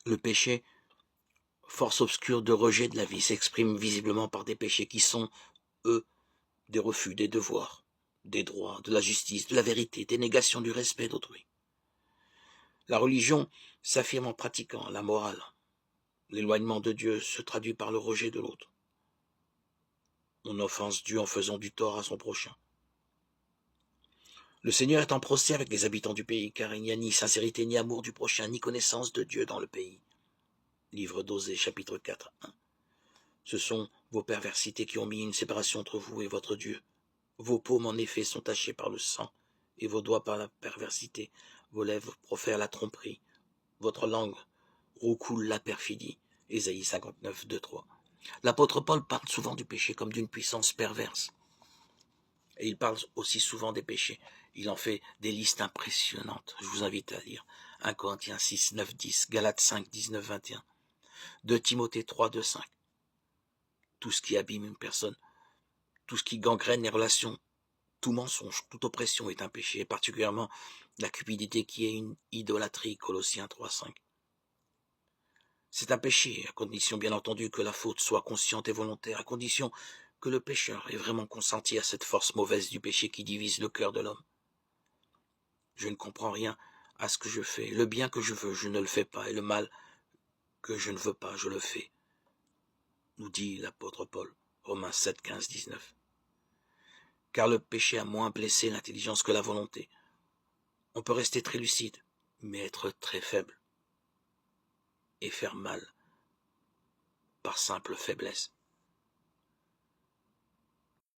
Le péché, force obscure de rejet de la vie, s'exprime visiblement par des péchés qui sont, eux, des refus des devoirs, des droits, de la justice, de la vérité, des négations du respect d'autrui. La religion s'affirme en pratiquant la morale. L'éloignement de Dieu se traduit par le rejet de l'autre. On offense Dieu en faisant du tort à son prochain. Le Seigneur est en procès avec les habitants du pays, car il n'y a ni sincérité, ni amour du prochain, ni connaissance de Dieu dans le pays. Livre d'Osée, chapitre 4, 1. Ce sont vos perversités qui ont mis une séparation entre vous et votre Dieu. Vos paumes, en effet, sont tachées par le sang, et vos doigts par la perversité. Vos lèvres profèrent la tromperie. Votre langue roucoule la perfidie. Ésaïe 59, 2, 3. L'apôtre Paul parle souvent du péché comme d'une puissance perverse. Et il parle aussi souvent des péchés. Il en fait des listes impressionnantes. Je vous invite à lire 1 Corinthiens 6, 9, 10, Galates 5, 19, 21, 2 Timothée 3, 2, 5. Tout ce qui abîme une personne, tout ce qui gangrène les relations, tout mensonge, toute oppression est un péché, et particulièrement la cupidité qui est une idolâtrie, Colossiens 3, 5. C'est un péché, à condition bien entendu que la faute soit consciente et volontaire, à condition que le pécheur ait vraiment consenti à cette force mauvaise du péché qui divise le cœur de l'homme. Je ne comprends rien à ce que je fais. Le bien que je veux, je ne le fais pas, et le mal que je ne veux pas, je le fais, nous dit l'apôtre Paul, Romains 7, 15, 19. Car le péché a moins blessé l'intelligence que la volonté. On peut rester très lucide, mais être très faible, et faire mal par simple faiblesse.